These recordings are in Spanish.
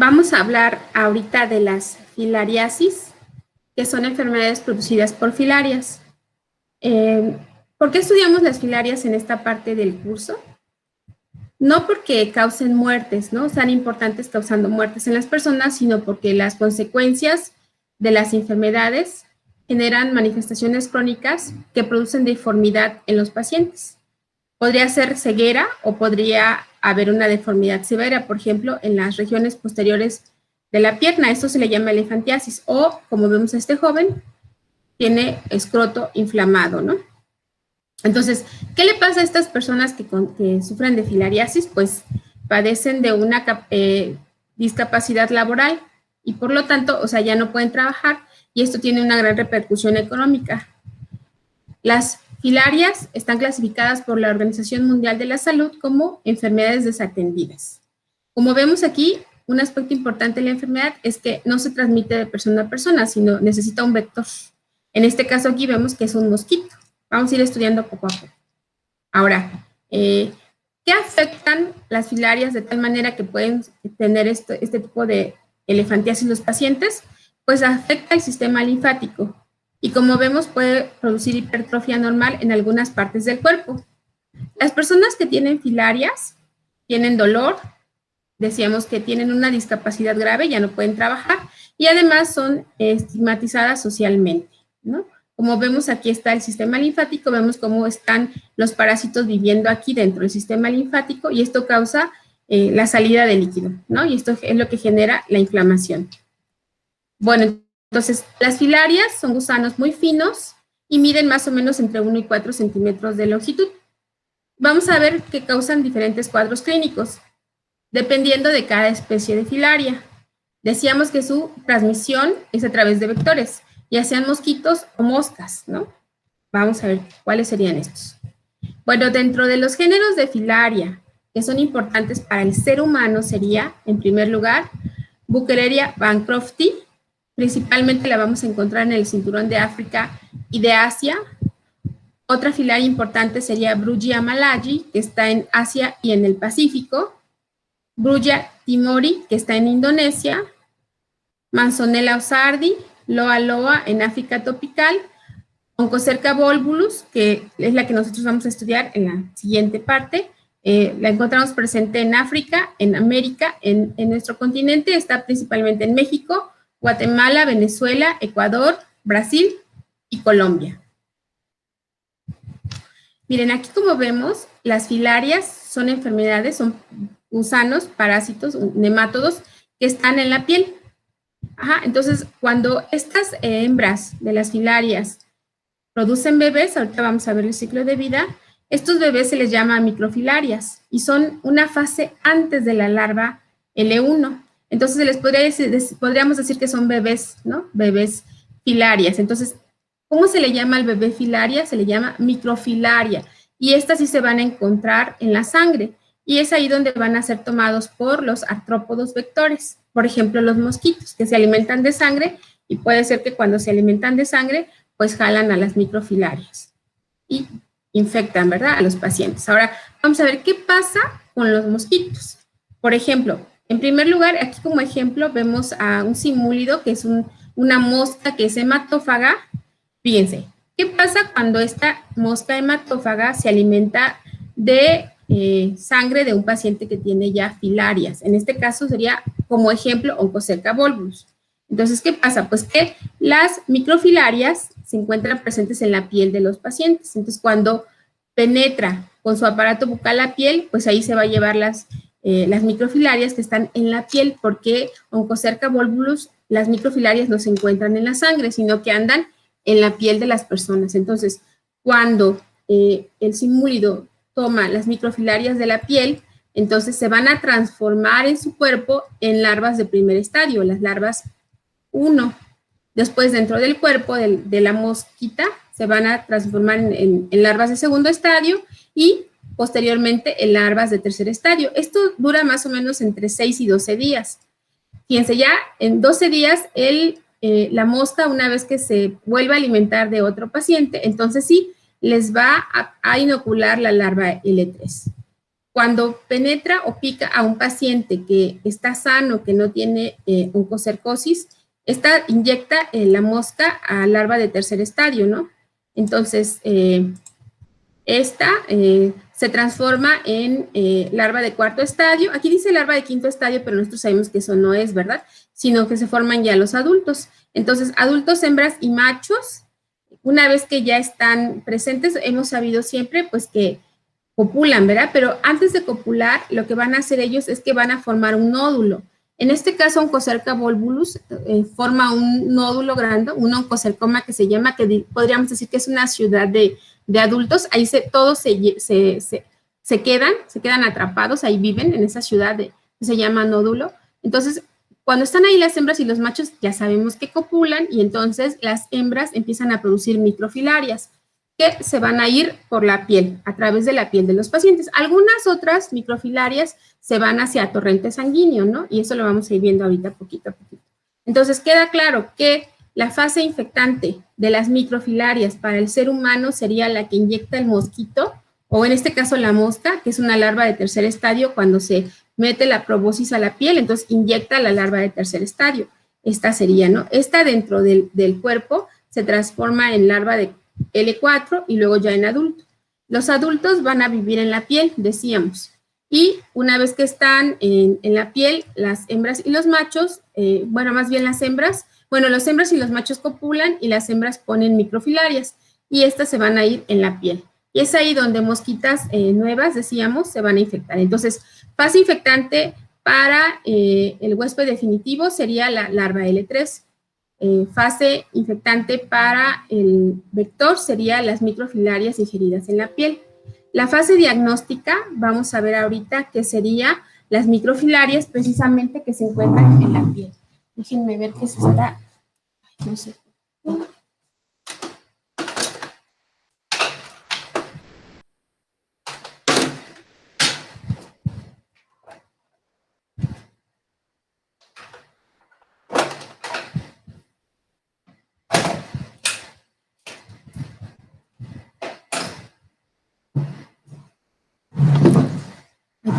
Vamos a hablar ahorita de las filariasis, que son enfermedades producidas por filarias. ¿Por qué estudiamos las filarias en esta parte del curso? No porque causen muertes, ¿no? Sean importantes causando muertes en las personas, sino porque las consecuencias de las enfermedades generan manifestaciones crónicas que producen deformidad en los pacientes. Podría ser ceguera o podría haber una deformidad severa, por ejemplo, en las regiones posteriores de la pierna. Esto se le llama elefantiasis. O, como vemos a este joven, tiene escroto inflamado, ¿no? Entonces, ¿qué le pasa a estas personas que sufren de filariasis? Pues padecen de una discapacidad laboral y por lo tanto, o sea, ya no pueden trabajar y esto tiene una gran repercusión económica. Las filarias están clasificadas por la Organización Mundial de la Salud como enfermedades desatendidas. Como vemos aquí, un aspecto importante de la enfermedad es que no se transmite de persona a persona, sino necesita un vector. En este caso aquí vemos que es un mosquito. Vamos a ir estudiando poco a poco. Ahora, ¿qué afectan las filarias de tal manera que pueden tener este tipo de elefantiasis los pacientes? Pues afecta el sistema linfático y como vemos puede producir hipertrofia normal en algunas partes del cuerpo. Las personas que tienen filarias tienen dolor, decíamos que tienen una discapacidad grave, ya no pueden trabajar y además son estigmatizadas socialmente, ¿no? Como vemos aquí está el sistema linfático, vemos cómo están los parásitos viviendo aquí dentro del sistema linfático y esto causa la salida de líquido, ¿no? Y esto es lo que genera la inflamación. Bueno, entonces las filarias son gusanos muy finos y miden más o menos entre 1 y 4 centímetros de longitud. Vamos a ver que causan diferentes cuadros clínicos, dependiendo de cada especie de filaria. Decíamos que su transmisión es a través de vectores, ya sean mosquitos o moscas, ¿no? Vamos a ver cuáles serían estos. Bueno, dentro de los géneros de filaria que son importantes para el ser humano sería, en primer lugar, Buchereria bancrofti, principalmente la vamos a encontrar en el cinturón de África y de Asia. Otra filaria importante sería Brugia malayi, que está en Asia y en el Pacífico. Brugia timori, que está en Indonesia. Manzonella osardi, Loa loa en África tropical, Onchocerca volvulus, que es la que nosotros vamos a estudiar en la siguiente parte, la encontramos presente en África, en América, en nuestro continente, está principalmente en México, Guatemala, Venezuela, Ecuador, Brasil y Colombia. Miren, aquí como vemos, las filarias son enfermedades, son gusanos, parásitos, nemátodos que están en la piel. Ajá, entonces, cuando estas hembras de las filarias producen bebés, ahorita vamos a ver el ciclo de vida, estos bebés se les llama microfilarias y son una fase antes de la larva L1. Entonces, se les podríamos decir que son bebés, ¿no? Bebés filarias. Entonces, ¿cómo se le llama al bebé filaria? Se le llama microfilaria y estas sí se van a encontrar en la sangre. Y es ahí donde van a ser tomados por los artrópodos vectores, por ejemplo, los mosquitos que se alimentan de sangre y puede ser que cuando se alimentan de sangre, pues jalan a las microfilarias y infectan, ¿verdad?, a los pacientes. Ahora, vamos a ver qué pasa con los mosquitos. Por ejemplo, en primer lugar, aquí como ejemplo vemos a un simúlido que es una mosca que es hematófaga. Fíjense, ¿qué pasa cuando esta mosca hematófaga se alimenta de sangre de un paciente que tiene ya filarias? En este caso sería, como ejemplo, Onchocerca volvulus. Entonces, ¿qué pasa? Pues que las microfilarias se encuentran presentes en la piel de los pacientes. Entonces, cuando penetra con su aparato bucal la piel, pues ahí se va a llevar las microfilarias que están en la piel, porque Onchocerca volvulus, las microfilarias no se encuentran en la sangre, sino que andan en la piel de las personas. Entonces, cuando el simúlido toma las microfilarias de la piel, entonces se van a transformar en su cuerpo en larvas de primer estadio, las larvas 1. Después, dentro del cuerpo de la mosquita, se van a transformar en larvas de segundo estadio y posteriormente en larvas de tercer estadio. Esto dura más o menos entre 6 y 12 días. Fíjense, ya en 12 días la mosca, una vez que se vuelva a alimentar de otro paciente, entonces sí, les va a inocular la larva L3. cuando penetra o pica a un paciente que está sano, que no tiene oncocercosis, esta inyecta la mosca a larva de tercer estadio, ¿no? Entonces, esta se transforma en larva de cuarto estadio. Aquí dice larva de quinto estadio, pero nosotros sabemos que eso no es, ¿verdad? Sino que se forman ya los adultos. Entonces, adultos, hembras y machos, una vez que ya están presentes, hemos sabido siempre, pues, que copulan, ¿verdad? Pero antes de copular, lo que van a hacer ellos es que van a formar un nódulo. En este caso, Oncocerca volvulus forma un nódulo grande, un oncocercoma que se llama, que podríamos decir que es una ciudad de adultos. Ahí todos se quedan atrapados, ahí viven en esa ciudad que se llama nódulo. Entonces, cuando están ahí las hembras y los machos, ya sabemos que copulan y entonces las hembras empiezan a producir microfilarias que se van a ir por la piel, a través de la piel de los pacientes. Algunas otras microfilarias se van hacia torrente sanguíneo, ¿no? Y eso lo vamos a ir viendo ahorita poquito a poquito. Entonces, queda claro que la fase infectante de las microfilarias para el ser humano sería la que inyecta el mosquito, o en este caso la mosca, que es una larva de tercer estadio, cuando se mete la proboscis a la piel, entonces inyecta la larva de tercer estadio. Esta sería, ¿no? Esta dentro del cuerpo se transforma en larva de L4 y luego ya en adulto. Los adultos van a vivir en la piel, decíamos, y una vez que están en la piel, las hembras y los machos, bueno, más bien las hembras, bueno, los hembras y los machos copulan y las hembras ponen microfilarias y estas se van a ir en la piel. Y es ahí donde mosquitas nuevas, decíamos, se van a infectar. Entonces, fase infectante para el huésped definitivo sería la larva L3. Fase infectante para el vector sería las microfilarias ingeridas en la piel. La fase diagnóstica, vamos a ver ahorita que sería las microfilarias precisamente que se encuentran en la piel. Déjenme ver qué se está, no sé.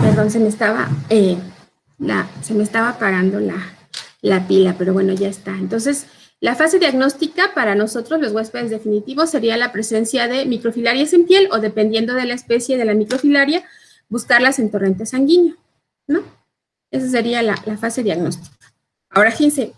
Perdón, se me estaba apagando la pila, pero bueno, ya está. Entonces, la fase diagnóstica para nosotros, los huéspedes definitivos, sería la presencia de microfilarias en piel o, dependiendo de la especie de la microfilaria, buscarlas en torrente sanguíneo, ¿no? Esa sería la fase diagnóstica. Ahora, fíjense,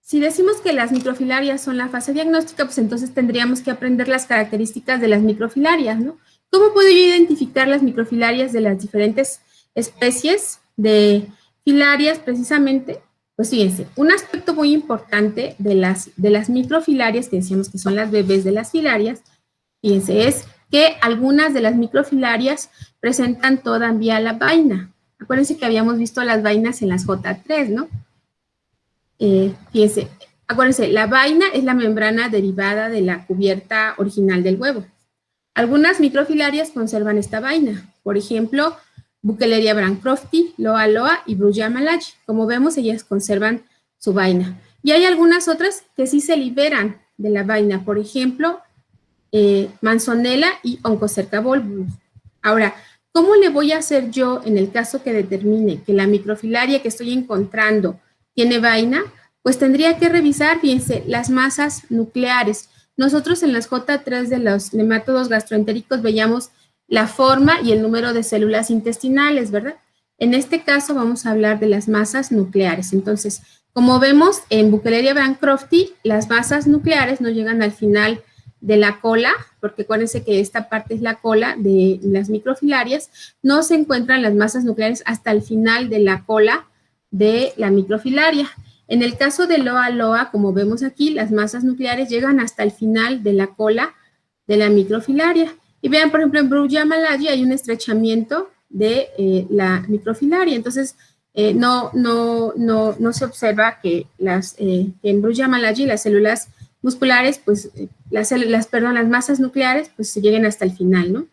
si decimos que las microfilarias son la fase diagnóstica, pues entonces tendríamos que aprender las características de las microfilarias, ¿no? ¿Cómo puedo yo identificar las microfilarias de las diferentes especies de filarias precisamente? Pues fíjense, un aspecto muy importante de las microfilarias, que decíamos que son las bebés de las filarias, fíjense, es que algunas de las microfilarias presentan todavía la vaina. Acuérdense que habíamos visto las vainas en las J3, ¿no? Fíjense, acuérdense, la vaina es la membrana derivada de la cubierta original del huevo. Algunas microfilarias conservan esta vaina, por ejemplo, Buckelleria bancrofti, Loa loa y Brugia malachi. Como vemos, ellas conservan su vaina. Y hay algunas otras que sí se liberan de la vaina, por ejemplo, Manzonella y Oncocerca volvulus. Ahora, ¿cómo le voy a hacer yo en el caso que determine que la microfilaria que estoy encontrando tiene vaina? Pues tendría que revisar, fíjense, las masas nucleares. Nosotros en las J3 de los nemátodos gastroentéricos veíamos la forma y el número de células intestinales, ¿verdad? En este caso vamos a hablar de las masas nucleares. Entonces, como vemos en Buckelleria bancrofti, las masas nucleares no llegan al final de la cola, porque acuérdense que esta parte es la cola de las microfilarias, no se encuentran las masas nucleares hasta el final de la cola de la microfilaria. En el caso de Loa loa, como vemos aquí, las masas nucleares llegan hasta el final de la cola de la microfilaria. Y vean, por ejemplo, en Brugia malachi hay un estrechamiento de la microfilaria. Entonces, no se observa que en Brugia malachi las células musculares, pues las masas nucleares, pues se lleguen hasta el final, ¿no?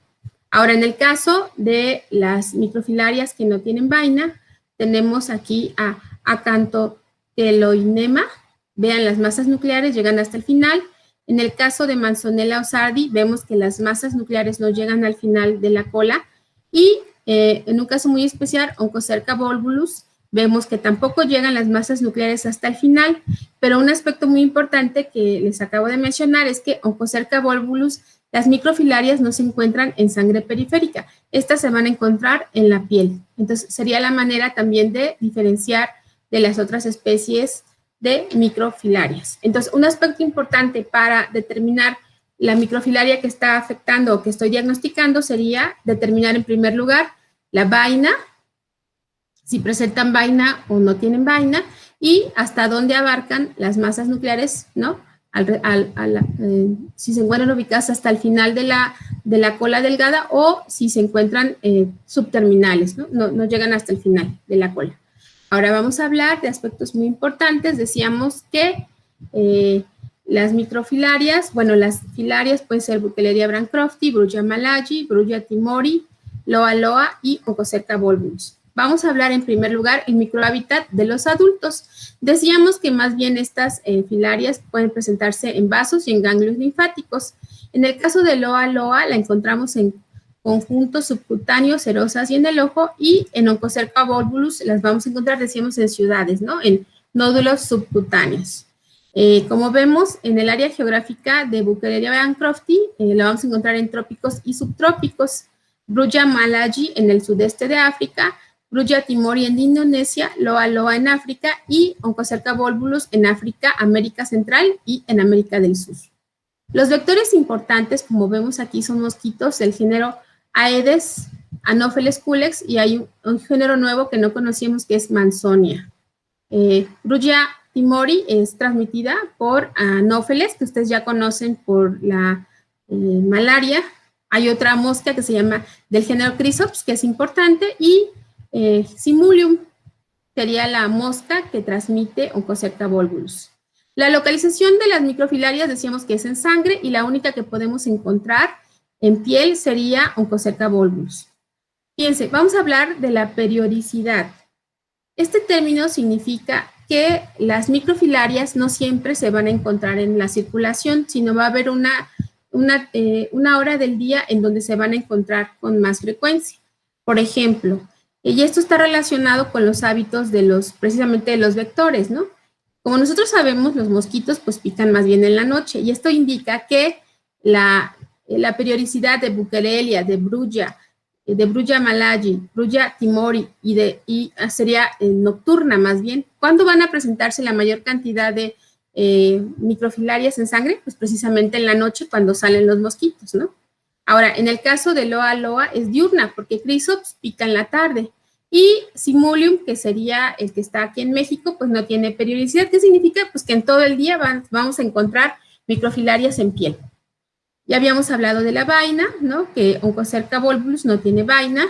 Ahora, en el caso de las microfilarias que no tienen vaina, tenemos aquí a Acanthotheloinema. Vean, las masas nucleares llegan hasta el final. En el caso de Manzonella osardi, vemos que las masas nucleares no llegan al final de la cola. Y En un caso muy especial, Oncocerca volvulus, vemos que tampoco llegan las masas nucleares hasta el final, pero un aspecto muy importante que les acabo de mencionar es que Oncocerca volvulus, las microfilarias no se encuentran en sangre periférica, estas se van a encontrar en la piel. Entonces, sería la manera también de diferenciar de las otras especies de microfilarias. Entonces, un aspecto importante para determinar la microfilaria que está afectando o que estoy diagnosticando sería determinar en primer lugar la vaina, si presentan vaina o no tienen vaina, y hasta dónde abarcan las masas nucleares, ¿no? Si se encuentran ubicadas hasta el final de la cola delgada o si se encuentran subterminales, ¿no? No llegan hasta el final de la cola. Ahora vamos a hablar de aspectos muy importantes. Decíamos que las microfilarias, bueno, las filarias pueden ser Buccelleria bancrofti, Brugia malayi, Brugia timori, Loa loa y Oncocerca volvulus. Vamos a hablar en primer lugar el microhábitat de los adultos. Decíamos que más bien estas filarias pueden presentarse en vasos y en ganglios linfáticos. En el caso de Loa loa la encontramos en conjuntos subcutáneos, serosas y en el ojo, y en Oncocerca volvulus las vamos a encontrar, decíamos, en ciudades, ¿no? En nódulos subcutáneos. Como vemos, en el área geográfica de Buccelleria bancrofti, la vamos a encontrar en trópicos y subtrópicos. Brugia malayi en el sudeste de África, Brugia timori en Indonesia, Loa loa en África y Oncocerca volvulus en África, América Central y en América del Sur. Los vectores importantes, como vemos aquí, son mosquitos del género Aedes, Anopheles culex, y hay un género nuevo que no conocíamos que es Mansonia. Brugia timori es transmitida por Anopheles, que ustedes ya conocen por la malaria. Hay otra mosca que se llama del género Chrysops, que es importante, y Simulium sería la mosca que transmite Oncocerca volvulus. La localización de las microfilarias decíamos que es en sangre y la única que podemos encontrar en piel sería Oncocerca volvulus. Fíjense, vamos a hablar de la periodicidad. Este término significa que las microfilarias no siempre se van a encontrar en la circulación, sino va a haber una hora del día en donde se van a encontrar con más frecuencia. Por ejemplo, y esto está relacionado con los hábitos precisamente de los vectores, ¿no? Como nosotros sabemos, los mosquitos pues pican más bien en la noche y esto indica que la periodicidad de Buccelleria, de Brugia malayi, Brugia timori y sería nocturna más bien. ¿Cuándo van a presentarse la mayor cantidad de microfilarias en sangre? Pues precisamente en la noche cuando salen los mosquitos, ¿no? Ahora, en el caso de Loa loa es diurna porque Chrysops pica en la tarde y Simulium, que sería el que está aquí en México, pues no tiene periodicidad. ¿Qué significa? Pues que en todo el día vamos a encontrar microfilarias en piel. Ya habíamos hablado de la vaina, ¿no? Que Oncocerca volvulus no tiene vaina,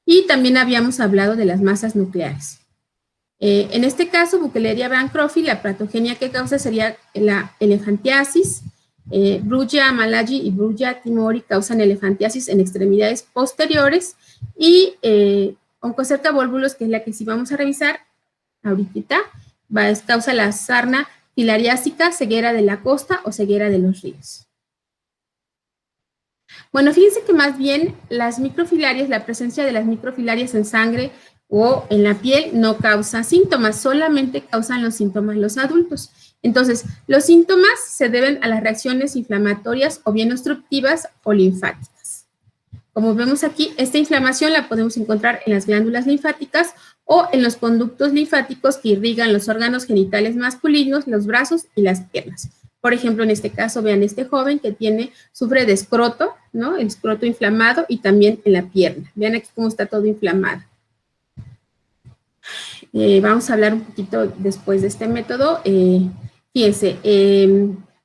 y también habíamos hablado de las masas nucleares. En este caso, Buccelleria bancrofti, la patogenia que causa sería la elefantiasis. Brugia malayi y Brugia timori causan elefantiasis en extremidades posteriores, y Oncocerca volvulus, que es la que sí vamos a revisar ahorita, causa la sarna filariásica, ceguera de la costa o ceguera de los ríos. Bueno, fíjense que más bien las microfilarias, la presencia de las microfilarias en sangre o en la piel no causa síntomas, solamente causan los síntomas los adultos. Entonces, los síntomas se deben a las reacciones inflamatorias o bien obstructivas o linfáticas. Como vemos aquí, esta inflamación la podemos encontrar en las glándulas linfáticas o en los conductos linfáticos que irrigan los órganos genitales masculinos, los brazos y las piernas. Por ejemplo, en este caso, vean este joven que sufre de escroto, ¿no? El escroto inflamado y también en la pierna. Vean aquí cómo está todo inflamado. Vamos a hablar un poquito después de este método. Fíjense,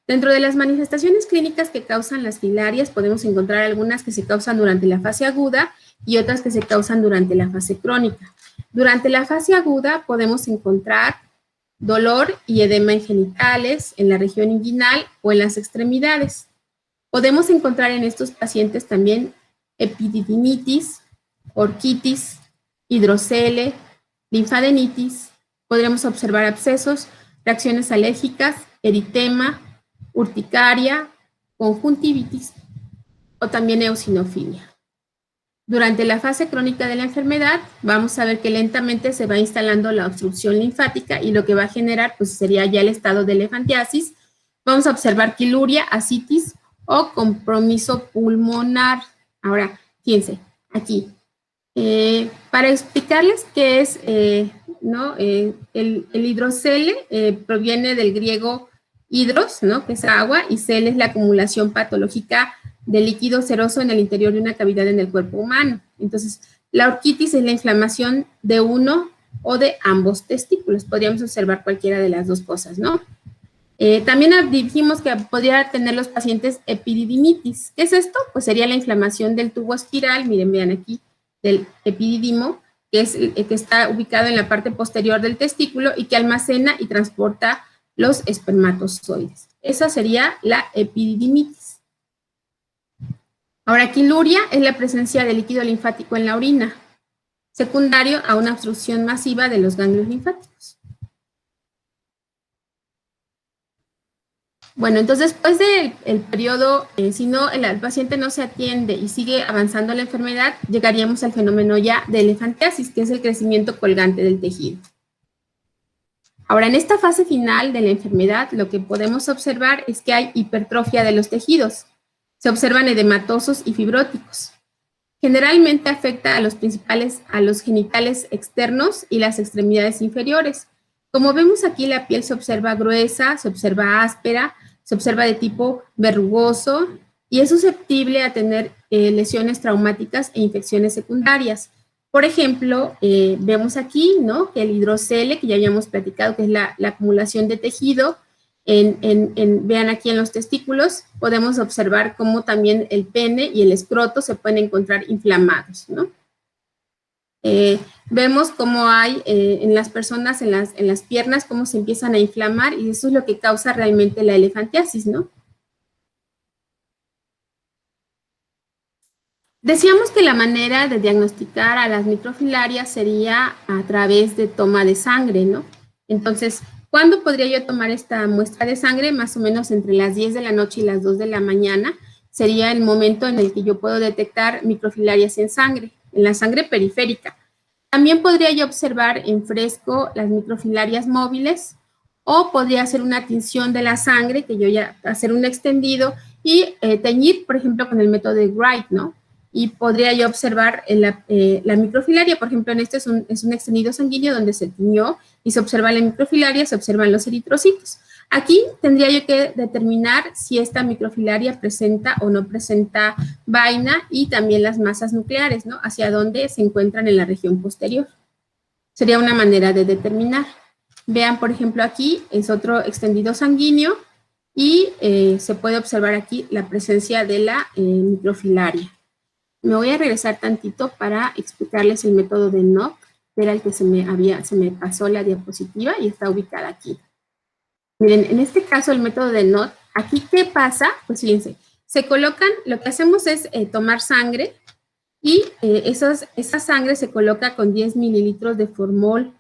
dentro de las manifestaciones clínicas que causan las filarias, podemos encontrar algunas que se causan durante la fase aguda y otras que se causan durante la fase crónica. Durante la fase aguda podemos encontrar dolor y edema en genitales, en la región inguinal o en las extremidades. Podemos encontrar en estos pacientes también epididimitis, orquitis, hidrocele, linfadenitis. Podremos observar abscesos, reacciones alérgicas, eritema, urticaria, conjuntivitis o también eosinofilia. Durante la fase crónica de la enfermedad, vamos a ver que lentamente se va instalando la obstrucción linfática y lo que va a generar, pues sería ya el estado de elefantiasis. Vamos a observar quiluria, ascitis o compromiso pulmonar. Ahora, fíjense, aquí, para explicarles qué es, ¿no? El hidrocele proviene del griego hidros, ¿no? Que es agua, y cel es la acumulación patológica de líquido seroso en el interior de una cavidad en el cuerpo humano. Entonces, la orquitis es la inflamación de uno o de ambos testículos. Podríamos observar cualquiera de las dos cosas, ¿no? También dijimos que podría tener los pacientes epididimitis. ¿Qué es esto? Pues sería la inflamación del tubo espiral, miren, vean aquí, del epididimo, que es el que está ubicado en la parte posterior del testículo y que almacena y transporta los espermatozoides. Esa sería la epididimitis. Ahora, quiluria es la presencia de líquido linfático en la orina, secundario a una obstrucción masiva de los ganglios linfáticos. Bueno, entonces después del periodo, si no, el paciente no se atiende y sigue avanzando la enfermedad, llegaríamos al fenómeno ya de elefantiasis, que es el crecimiento colgante del tejido. Ahora, en esta fase final de la enfermedad, lo que podemos observar es que hay hipertrofia de los tejidos. Se observan edematosos y fibróticos. Generalmente afecta a los genitales externos y las extremidades inferiores. Como vemos aquí, la piel se observa gruesa, se observa áspera, se observa de tipo verrugoso y es susceptible a tener lesiones traumáticas e infecciones secundarias. Por ejemplo, vemos aquí, ¿no?, que el hidrocele, que ya habíamos platicado, que es la acumulación de tejido, vean aquí en los testículos, podemos observar cómo también el pene y el escroto se pueden encontrar inflamados, ¿no? Vemos cómo hay en las personas, en las piernas, cómo se empiezan a inflamar y eso es lo que causa realmente la elefantiasis, ¿no? Decíamos que la manera de diagnosticar a las microfilarias sería a través de toma de sangre, ¿no? Entonces, ¿cuándo podría yo tomar esta muestra de sangre? Más o menos entre las 10 de la noche y las 2 de la mañana sería el momento en el que yo puedo detectar microfilarias en sangre, en la sangre periférica. También podría yo observar en fresco las microfilarias móviles o podría hacer una tinción de la sangre, que yo ya hacer un extendido y teñir, por ejemplo, con el método de Wright, ¿no? Y podría yo observar la microfilaria, por ejemplo, en este es un extendido sanguíneo donde se tiñó y se observa la microfilaria, se observan los eritrocitos. Aquí tendría yo que determinar si esta microfilaria presenta o no presenta vaina y también las masas nucleares, ¿no? Hacia dónde se encuentran en la región posterior. Sería una manera de determinar. Vean, por ejemplo, aquí es otro extendido sanguíneo y se puede observar aquí la presencia de la microfilaria. Me voy a regresar tantito para explicarles el método de NOC, que era el que se me pasó la diapositiva y está ubicada aquí. Miren, en este caso el método de NOT, aquí ¿qué pasa? Pues fíjense, se colocan, lo que hacemos es tomar sangre y esa sangre se coloca con 10 mililitros de formol,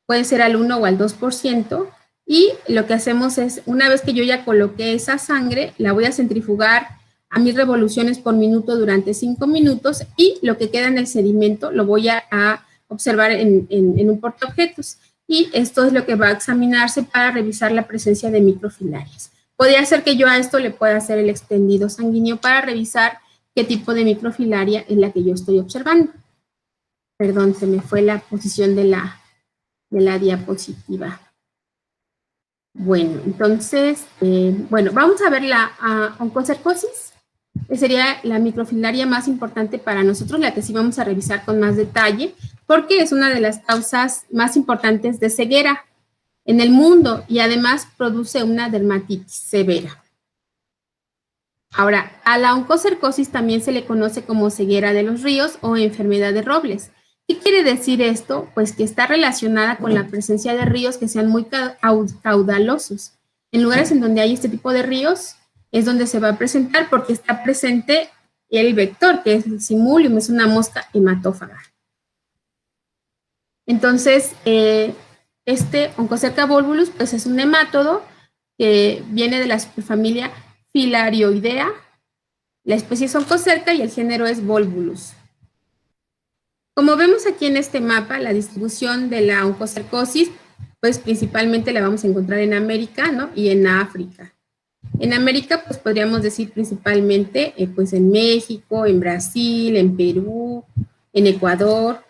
puede ser al 1 o al 2%, y lo que hacemos es, una vez que yo ya coloqué esa sangre, la voy a centrifugar a 1000 revoluciones por minuto durante 5 minutos y lo que queda en el sedimento lo voy a observar en un portaobjetos. Y esto es lo que va a examinarse para revisar la presencia de microfilarias. Podría ser que yo a esto le pueda hacer el extendido sanguíneo para revisar qué tipo de microfilaria es la que yo estoy observando. Perdón, se me fue la posición de la diapositiva. Bueno, entonces, bueno, vamos a ver la oncocercosis, que sería la microfilaria más importante para nosotros, la que sí vamos a revisar con más detalle, porque es una de las causas más importantes de ceguera en el mundo y además produce una dermatitis severa. Ahora, a la oncocercosis también se le conoce como ceguera de los ríos o enfermedad de Robles. ¿Qué quiere decir esto? Pues que está relacionada con la presencia de ríos que sean muy caudalosos. En lugares en donde hay este tipo de ríos es donde se va a presentar porque está presente el vector, que es el simulium, es una mosca hematófaga. Entonces, este Oncocerca volvulus, pues es un nemátodo que viene de la superfamilia Filarioidea. La especie es Oncocerca y el género es Volvulus. Como vemos aquí en este mapa, la distribución de la oncocercosis, pues principalmente la vamos a encontrar en América, ¿no? Y en África. En América, pues podríamos decir principalmente, pues en México, en Brasil, en Perú, en Ecuador,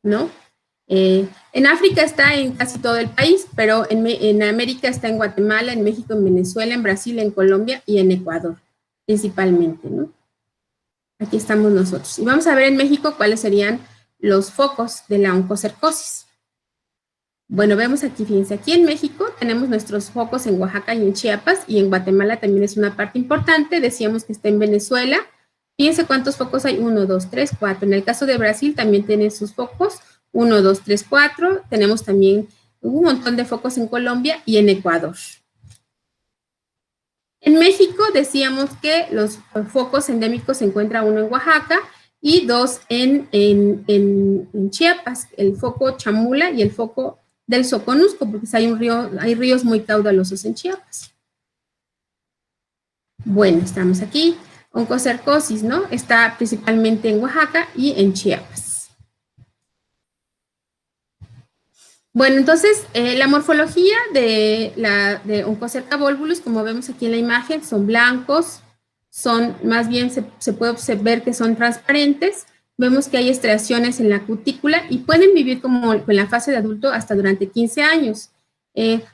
¿no? En África está en casi todo el país, pero en América está en Guatemala, en México, en Venezuela, en Brasil, en Colombia y en Ecuador, principalmente, ¿no? Aquí estamos nosotros. Y vamos a ver en México cuáles serían los focos de la oncocercosis. Bueno, vemos aquí, fíjense, aquí en México tenemos nuestros focos en Oaxaca y en Chiapas, y en Guatemala también es una parte importante, decíamos que está en Venezuela. Fíjense cuántos focos hay, 1, 2, 3, 4. En el caso de Brasil también tiene sus focos, 1, 2, 3, 4. Tenemos también un montón de focos en Colombia y en Ecuador. En México decíamos que los focos endémicos se encuentra uno en Oaxaca y dos en Chiapas, el foco Chamula y el foco del Soconusco, porque hay ríos muy caudalosos en Chiapas. Bueno, estamos aquí. Oncocercosis, ¿no? Está principalmente en Oaxaca y en Chiapas. Bueno, entonces, la morfología de Oncocerca volvulus, como vemos aquí en la imagen, son blancos, son, más bien se puede ver que son transparentes. Vemos que hay estriaciones en la cutícula y pueden vivir como en la fase de adulto hasta durante 15 años.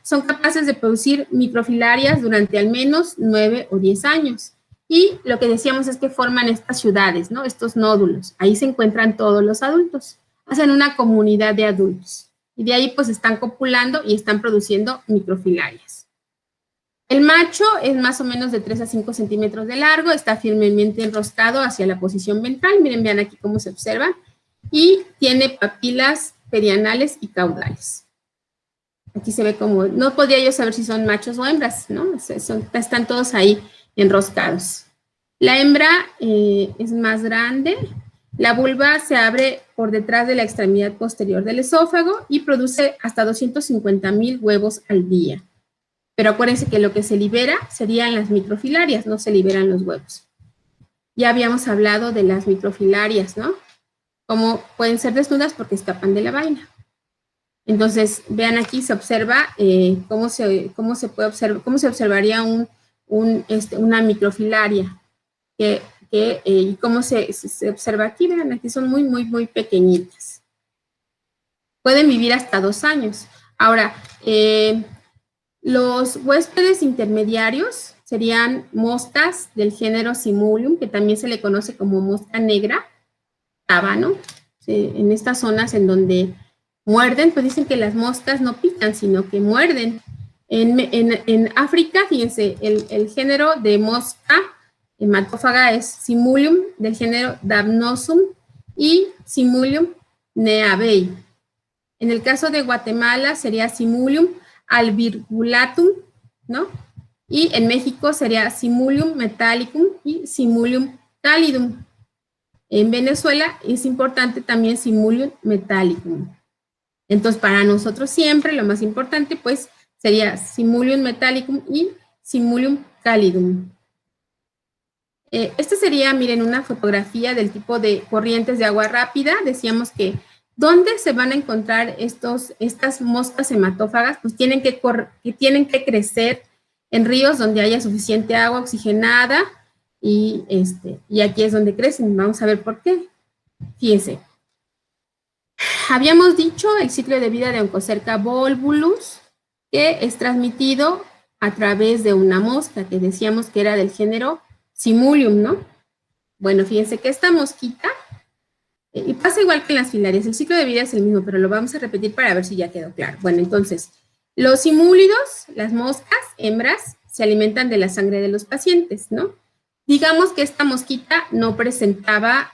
Son capaces de producir microfilarias durante al menos 9 o 10 años. Y lo que decíamos es que forman estas ciudades, ¿no? Estos nódulos. Ahí se encuentran todos los adultos. Hacen una comunidad de adultos. Y de ahí pues están copulando y están produciendo microfilarias. El macho es más o menos de 3 a 5 centímetros de largo, está firmemente enroscado hacia la posición ventral, miren, vean aquí cómo se observa, y tiene papilas perianales y caudales. Aquí se ve como, no podría yo saber si son machos o hembras, ¿no? Están todos ahí enroscados. La hembra es más grande, la vulva se abre por detrás de la extremidad posterior del esófago y produce hasta 250,000 huevos al día. Pero acuérdense que lo que se libera serían las microfilarias, no se liberan los huevos. Ya habíamos hablado de las microfilarias, ¿no? Como pueden ser desnudas porque escapan de la vaina. Entonces, vean aquí, se observa cómo se observaría una microfilaria. Y cómo se observa aquí, vean, aquí son muy, muy, muy pequeñitas. Pueden vivir hasta 2 años. Ahora, los huéspedes intermediarios serían moscas del género Simulium, que también se le conoce como mosca negra, tábano, en estas zonas en donde muerden, pues dicen que las moscas no pican, sino que muerden. En África, fíjense, el género de mosca hematófaga es Simulium del género Damnosum y Simulium neavei. En el caso de Guatemala sería Simulium alvirgulatum, ¿no? Y en México sería Simulium metallicum y Simulium callidum. En Venezuela es importante también Simulium metallicum. Entonces, para nosotros siempre lo más importante, pues, sería Simulium metallicum y Simulium callidum. Esta sería, miren, una fotografía del tipo de corrientes de agua rápida. Decíamos que ¿dónde se van a encontrar estas moscas hematófagas? Pues tienen que crecer en ríos donde haya suficiente agua oxigenada y aquí es donde crecen. Vamos a ver por qué. Fíjense. Habíamos dicho el ciclo de vida de Oncocerca volvulus, que es transmitido a través de una mosca, que decíamos que era del género Simulium, ¿no? Bueno, fíjense que esta mosquita, y pasa igual que en las filarias, el ciclo de vida es el mismo, pero lo vamos a repetir para ver si ya quedó claro. Bueno, entonces, los simúlidos, las moscas, hembras, se alimentan de la sangre de los pacientes, ¿no? Digamos que esta mosquita no presentaba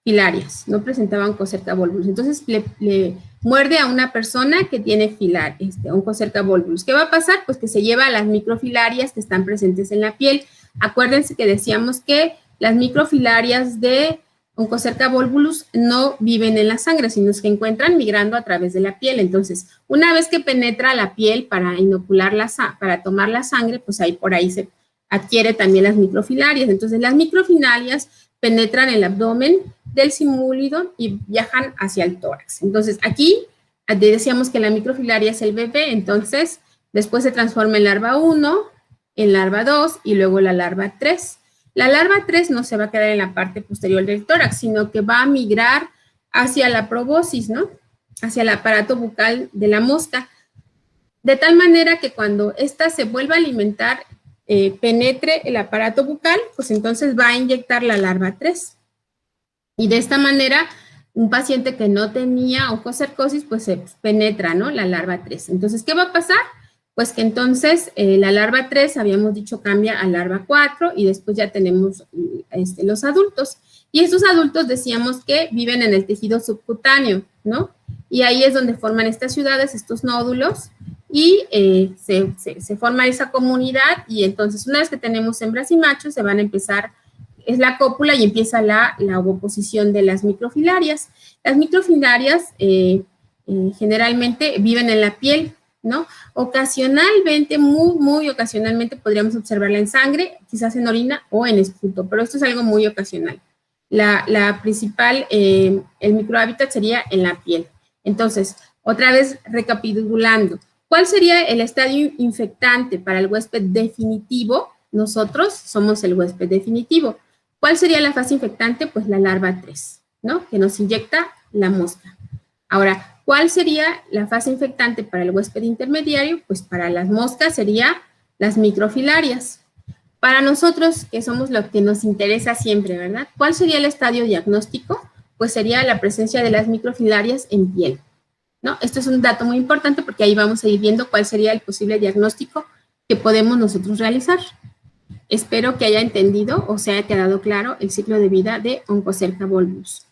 filarias, no presentaba Oncocerca volvulus. Entonces le muerde a una persona que tiene Oncocerca volvulus. ¿Qué va a pasar? Pues que se lleva a las microfilarias que están presentes en la piel. Acuérdense que decíamos que las microfilarias de Oncocerca volvulus no viven en la sangre, sino que encuentran migrando a través de la piel. Entonces, una vez que penetra la piel para para tomar la sangre, pues ahí por ahí se adquiere también las microfilarias. Entonces, las microfilarias penetran el abdomen del simúlido y viajan hacia el tórax. Entonces, aquí decíamos que la microfilaria es el bebé, entonces después se transforma en larva 1, en larva 2 y luego la larva 3. La larva 3 no se va a quedar en la parte posterior del tórax, sino que va a migrar hacia la proboscis, ¿no? Hacia el aparato bucal de la mosca. De tal manera que cuando ésta se vuelva a alimentar, penetre el aparato bucal, pues entonces va a inyectar la larva 3. Y de esta manera, un paciente que no tenía oncocercosis, pues se penetra, ¿no? La larva 3. Entonces, ¿qué va a pasar? Pues que entonces la larva 3, habíamos dicho, cambia a larva 4 y después ya tenemos los adultos. Y estos adultos decíamos que viven en el tejido subcutáneo, ¿no? Y ahí es donde forman estas ciudades, estos nódulos, y se forma esa comunidad y entonces una vez que tenemos hembras y machos se van a empezar, es la cópula y empieza la ovoposición de las microfilarias. Las microfilarias generalmente viven en la piel, ¿no? Ocasionalmente, muy ocasionalmente podríamos observarla en sangre, quizás en orina o en esputo, pero esto es algo muy ocasional. La principal, el microhábitat sería en la piel. Entonces, otra vez recapitulando, ¿cuál sería el estadio infectante para el huésped definitivo? Nosotros somos el huésped definitivo. ¿Cuál sería la fase infectante? Pues la larva 3, ¿no? Que nos inyecta la mosca. Ahora, ¿cuál sería la fase infectante para el huésped intermediario? Pues para las moscas sería las microfilarias. Para nosotros, que somos lo que nos interesa siempre, ¿verdad? ¿Cuál sería el estadio diagnóstico? Pues sería la presencia de las microfilarias en piel, ¿no? Esto es un dato muy importante porque ahí vamos a ir viendo cuál sería el posible diagnóstico que podemos nosotros realizar. Espero que haya entendido o se haya quedado claro el ciclo de vida de Oncocerca volvulus.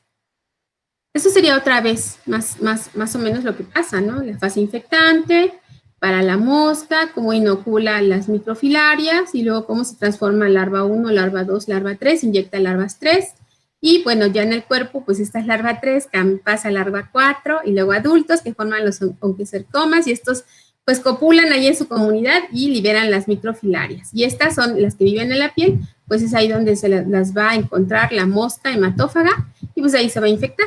Eso sería otra vez más o menos lo que pasa, ¿no? La fase infectante para la mosca, cómo inocula las microfilarias y luego cómo se transforma larva 1, larva 2, larva 3, inyecta larvas 3. Y bueno, ya en el cuerpo, pues esta es larva 3, pasa a larva 4 y luego adultos que forman los oncocercomas y estos pues copulan ahí en su comunidad y liberan las microfilarias. Y estas son las que viven en la piel, pues es ahí donde se las va a encontrar la mosca hematófaga y pues ahí se va a infectar,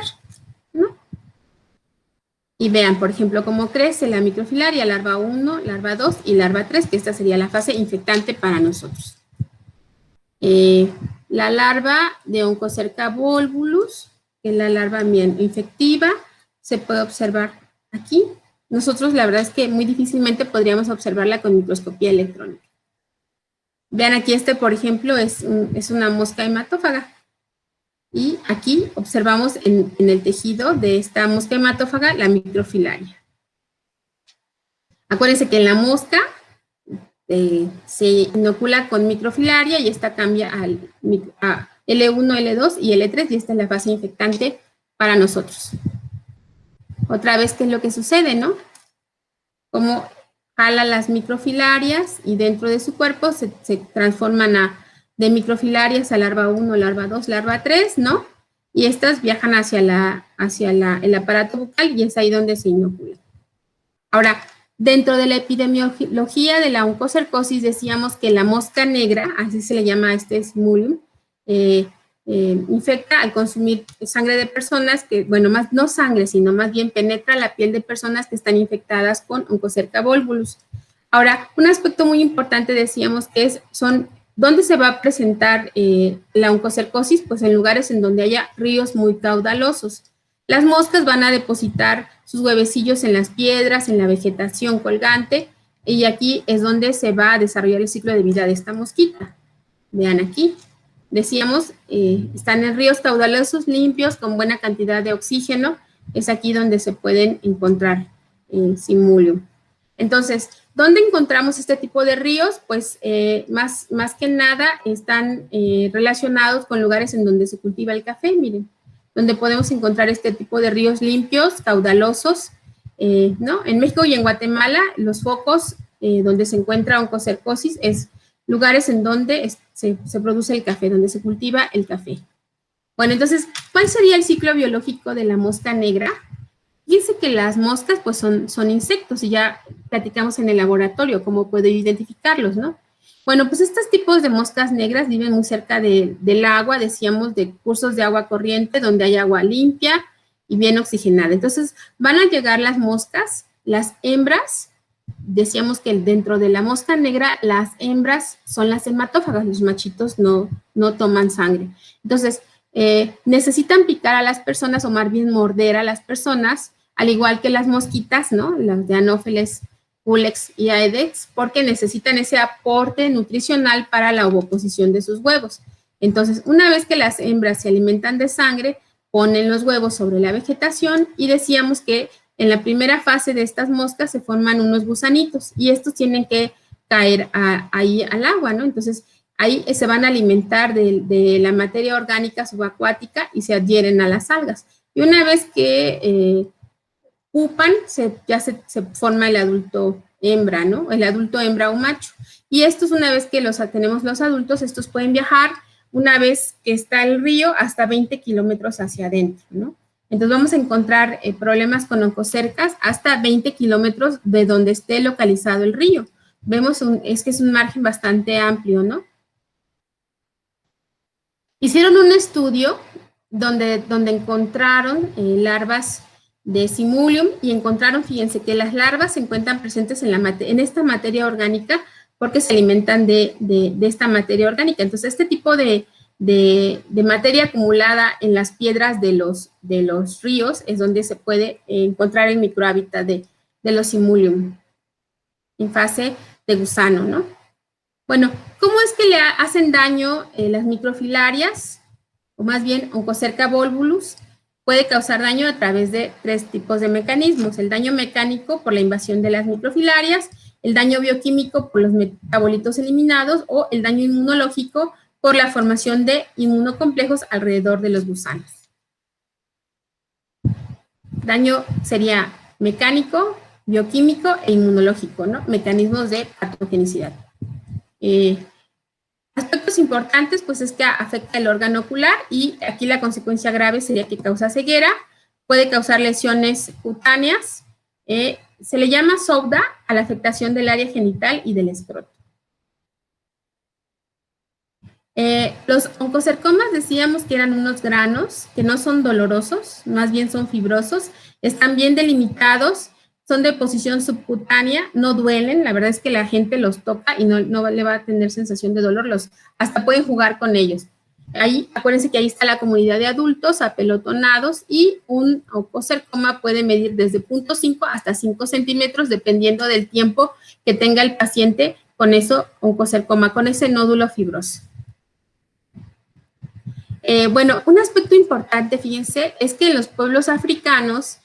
¿no? Y vean, por ejemplo, cómo crece la microfilaria, larva 1, larva 2 y larva 3, que esta sería la fase infectante para nosotros. La larva de Oncocerca volvulus, que es la larva bien infectiva, se puede observar aquí. Nosotros la verdad es que muy difícilmente podríamos observarla con microscopía electrónica. Vean aquí por ejemplo, es una mosca hematófaga. Y aquí observamos en el tejido de esta mosca hematófaga la microfilaria. Acuérdense que en la mosca se inocula con microfilaria y esta cambia a L1, L2 y L3 y esta es la fase infectante para nosotros. Otra vez, ¿qué es lo que sucede, no? Como jala las microfilarias y dentro de su cuerpo se transforman de microfilarias a larva 1, larva 2, larva 3, ¿no? Y estas viajan hacia el aparato bucal y es ahí donde se inoculan. Ahora, dentro de la epidemiología de la oncocercosis decíamos que la mosca negra, así se le llama a este simulium, infecta al consumir sangre de personas que, bueno, no sangre, sino más bien penetra la piel de personas que están infectadas con Oncocerca volvulus. Ahora, un aspecto muy importante decíamos que ¿dónde se va a presentar la oncocercosis? Pues en lugares en donde haya ríos muy caudalosos. Las moscas van a depositar sus huevecillos en las piedras, en la vegetación colgante, y aquí es donde se va a desarrollar el ciclo de vida de esta mosquita. Vean aquí. Decíamos, están en ríos caudalosos, limpios, con buena cantidad de oxígeno. Es aquí donde se pueden encontrar simulium. Entonces, ¿dónde encontramos este tipo de ríos? Pues más que nada están relacionados con lugares en donde se cultiva el café, miren, donde podemos encontrar este tipo de ríos limpios, caudalosos, ¿no? En México y en Guatemala, los focos donde se encuentra oncocercosis es lugares en donde se produce el café, donde se cultiva el café. Bueno, entonces, ¿cuál sería el ciclo biológico de la mosca negra? Fíjense que las moscas pues son insectos y ya platicamos en el laboratorio cómo puedo identificarlos, ¿no? Bueno, pues estos tipos de moscas negras viven muy cerca del agua, decíamos, de cursos de agua corriente donde hay agua limpia y bien oxigenada. Entonces, van a llegar las moscas, las hembras, decíamos que dentro de la mosca negra, las hembras son las hematófagas, los machitos no toman sangre. Entonces, necesitan picar a las personas o más bien morder a las personas, al igual que las mosquitas, ¿no? Las de Anopheles Culex y Aedes, porque necesitan ese aporte nutricional para la ovoposición de sus huevos. Entonces, una vez que las hembras se alimentan de sangre, ponen los huevos sobre la vegetación y decíamos que en la primera fase de estas moscas se forman unos gusanitos y estos tienen que caer ahí al agua, ¿no? Entonces, ahí se van a alimentar de la materia orgánica subacuática y se adhieren a las algas. Y una vez que pupan, ya se forma el adulto hembra, ¿no? El adulto hembra o macho. Y estos, una vez que tenemos los adultos, estos pueden viajar una vez que está el río hasta 20 kilómetros hacia adentro, ¿no? Entonces vamos a encontrar problemas con oncocercas hasta 20 kilómetros de donde esté localizado el río. Vemos, es que es un margen bastante amplio, ¿no? Hicieron un estudio donde encontraron larvas de Simulium y encontraron, fíjense, que las larvas se encuentran presentes en esta materia orgánica porque se alimentan de esta materia orgánica. Entonces, este tipo de materia acumulada en las piedras de los ríos es donde se puede encontrar el microhábitat de los Simulium en fase de gusano, ¿no? Bueno, ¿cómo es que le hacen daño las microfilarias? O más bien, Onchocerca volvulus puede causar daño a través de 3 tipos de mecanismos. El daño mecánico por la invasión de las microfilarias, el daño bioquímico por los metabolitos eliminados o el daño inmunológico por la formación de inmunocomplejos alrededor de los gusanos. Daño sería mecánico, bioquímico e inmunológico, ¿no? Mecanismos de patogenicidad. Aspectos importantes, pues es que afecta el órgano ocular y aquí la consecuencia grave sería que causa ceguera, puede causar lesiones cutáneas, se le llama SOUDA a la afectación del área genital y del escroto. Los oncocercomas decíamos que eran unos granos que no son dolorosos, más bien son fibrosos, están bien delimitados, son de posición subcutánea, no duelen, la verdad es que la gente los toca y no le va a tener sensación de dolor, hasta pueden jugar con ellos. Ahí, acuérdense que ahí está la comunidad de adultos apelotonados y un oncocercoma puede medir desde 0.5 hasta 5 centímetros dependiendo del tiempo que tenga el paciente con eso oncocercoma, con ese nódulo fibroso. Bueno, un aspecto importante, fíjense, es que en los pueblos africanos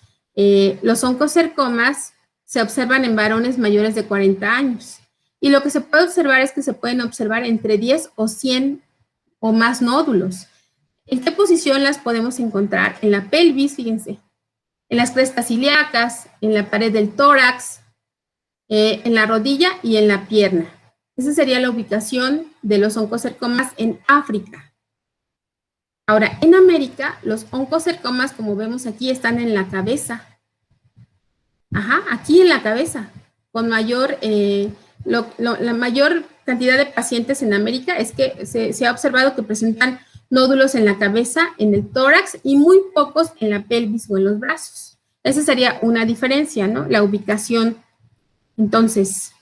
los oncocercomas se observan en varones mayores de 40 años. Y lo que se puede observar es que se pueden observar entre 10 o 100 o más nódulos. ¿En qué posición las podemos encontrar? En la pelvis, fíjense, en las crestas ilíacas, en la pared del tórax, en la rodilla y en la pierna. Esa sería la ubicación de los oncocercomas en África. Ahora, en América, los oncocercomas, como vemos aquí, están en la cabeza. Ajá, aquí en la cabeza. Con mayor, la mayor cantidad de pacientes en América es que se ha observado que presentan nódulos en la cabeza, en el tórax y muy pocos en la pelvis o en los brazos. Esa sería una diferencia, ¿no? La ubicación. Entonces,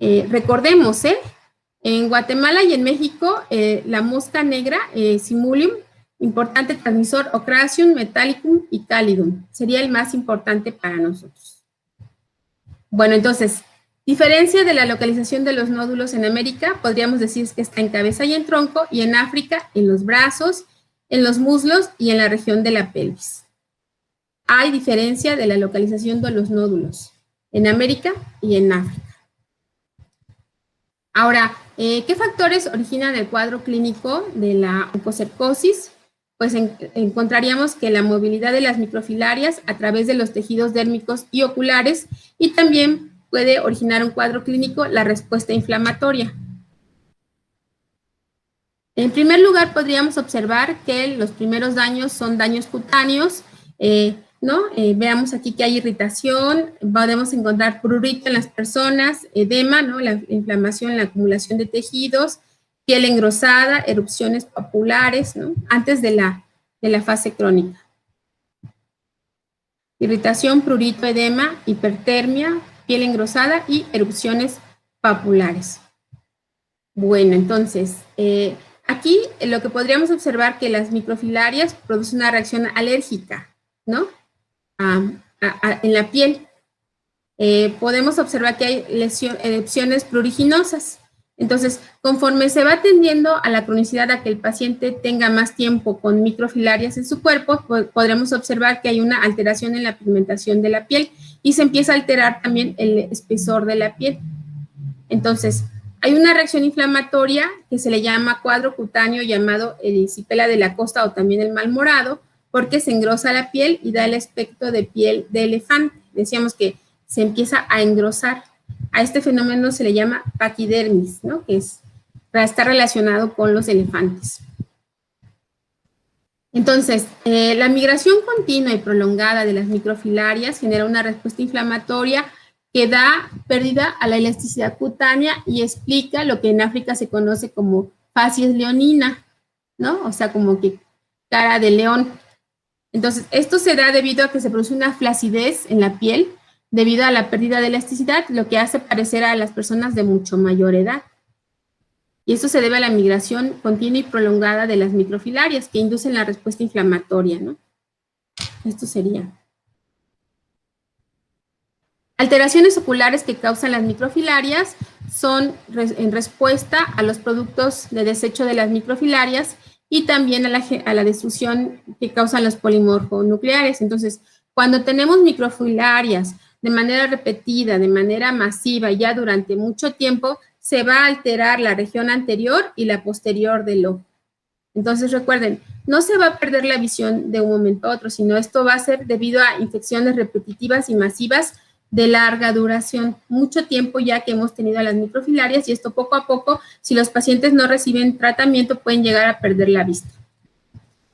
recordemos, en Guatemala y en México, la mosca negra, Simulium, importante transmisor Ocracium, Metallicum y Calidum. Sería el más importante para nosotros. Bueno, entonces, diferencia de la localización de los nódulos en América, podríamos decir que está en cabeza y en tronco, y en África, en los brazos, en los muslos y en la región de la pelvis. Hay diferencia de la localización de los nódulos en América y en África. Ahora, ¿qué factores originan el cuadro clínico de la oncocercosis? Pues encontraríamos que la movilidad de las microfilarias a través de los tejidos dérmicos y oculares y también puede originar un cuadro clínico la respuesta inflamatoria. En primer lugar, podríamos observar que los primeros daños son daños cutáneos, ¿no? Veamos aquí que hay irritación, podemos encontrar prurito en las personas, edema, ¿no? La inflamación, la acumulación de tejidos, piel engrosada, erupciones papulares, ¿no? Antes de la fase crónica. Irritación, prurito, edema, hipertermia, piel engrosada y erupciones papulares. Bueno, entonces, aquí lo que podríamos observar que las microfilarias producen una reacción alérgica, ¿no? En la piel. Podemos observar que hay erupciones pruriginosas. Entonces, conforme se va tendiendo a la cronicidad, a que el paciente tenga más tiempo con microfilarias en su cuerpo, podremos observar que hay una alteración en la pigmentación de la piel y se empieza a alterar también el espesor de la piel. Entonces, hay una reacción inflamatoria que se le llama cuadro cutáneo llamado erisipela de la costa o también el mal morado, porque se engrosa la piel y da el aspecto de piel de elefante. Decíamos que se empieza a engrosar. A este fenómeno se le llama paquidermis, ¿no? Que está relacionado con los elefantes. Entonces, la migración continua y prolongada de las microfilarias genera una respuesta inflamatoria que da pérdida a la elasticidad cutánea y explica lo que en África se conoce como facies leonina, ¿no? O sea, como que cara de león. Entonces, esto se da debido a que se produce una flacidez en la piel debido a la pérdida de elasticidad, lo que hace parecer a las personas de mucho mayor edad. Y esto se debe a la migración continua y prolongada de las microfilarias que inducen la respuesta inflamatoria, ¿no? Esto sería. Alteraciones oculares que causan las microfilarias son en respuesta a los productos de desecho de las microfilarias y también a la destrucción que causan los polimorfonucleares. Entonces, cuando tenemos microfilarias de manera repetida, de manera masiva, ya durante mucho tiempo, se va a alterar la región anterior y la posterior del ojo. Entonces, recuerden, no se va a perder la visión de un momento a otro, sino esto va a ser debido a infecciones repetitivas y masivas de larga duración, mucho tiempo ya que hemos tenido las microfilarias y esto poco a poco, si los pacientes no reciben tratamiento, pueden llegar a perder la vista.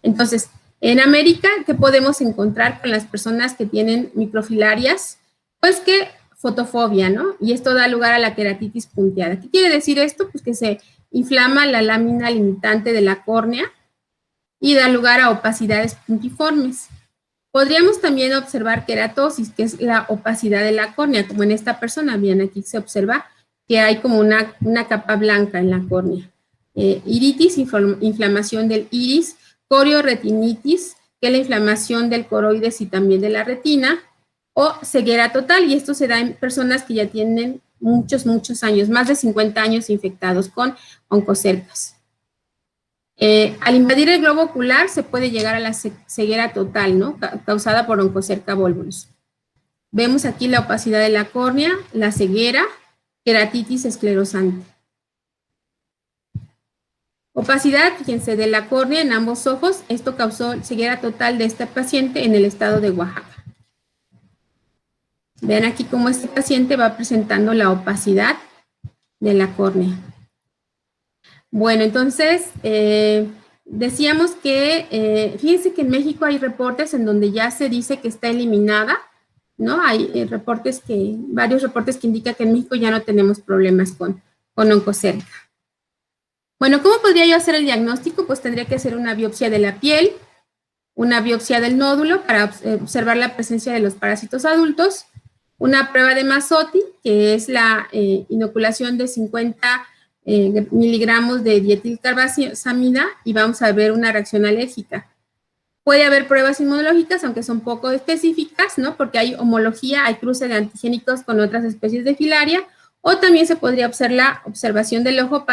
Entonces, en América, ¿qué podemos encontrar con las personas que tienen microfilarias? Pues que fotofobia, ¿no? Y esto da lugar a la queratitis punteada. ¿Qué quiere decir esto? Pues que se inflama la lámina limitante de la córnea y da lugar a opacidades puntiformes. Podríamos también observar queratosis, que es la opacidad de la córnea, como en esta persona. Bien, aquí se observa que hay como una capa blanca en la córnea. Iritis, inflamación del iris, corioretinitis, que es la inflamación del coroides y también de la retina, o ceguera total, y esto se da en personas que ya tienen muchos años, más de 50 años infectados con oncocercas. Al invadir el globo ocular se puede llegar a la ceguera total, ¿no? Causada por oncocerca volvulus. Vemos aquí la opacidad de la córnea, la ceguera, queratitis esclerosante. Opacidad, fíjense, de la córnea en ambos ojos. Esto causó ceguera total de este paciente en el estado de Oaxaca. Vean aquí cómo este paciente va presentando la opacidad de la córnea. Bueno, entonces, decíamos que, fíjense que en México hay reportes en donde ya se dice que está eliminada, ¿no? Hay varios reportes que indican que en México ya no tenemos problemas con oncocerca. Bueno, ¿cómo podría yo hacer el diagnóstico? Pues tendría que hacer una biopsia de la piel, una biopsia del nódulo para observar la presencia de los parásitos adultos, una prueba de Masotti, que es la inoculación de 50 miligramos de dietilcarbasamida y vamos a ver una reacción alérgica. Puede haber pruebas inmunológicas, aunque son poco específicas, ¿no? Porque hay homología, hay cruce de antigénicos con otras especies de filaria, o también se podría hacer la observación del ojo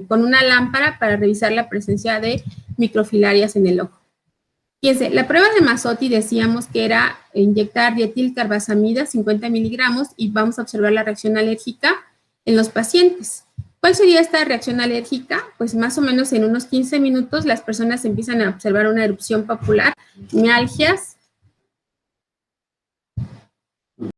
con una lámpara para revisar la presencia de microfilarias en el ojo. Fíjense, la prueba de Masotti decíamos que era inyectar dietilcarbasamida, 50 miligramos, y vamos a observar la reacción alérgica en los pacientes. ¿Cuál sería esta reacción alérgica? Pues más o menos en unos 15 minutos las personas empiezan a observar una erupción papular, mialgias,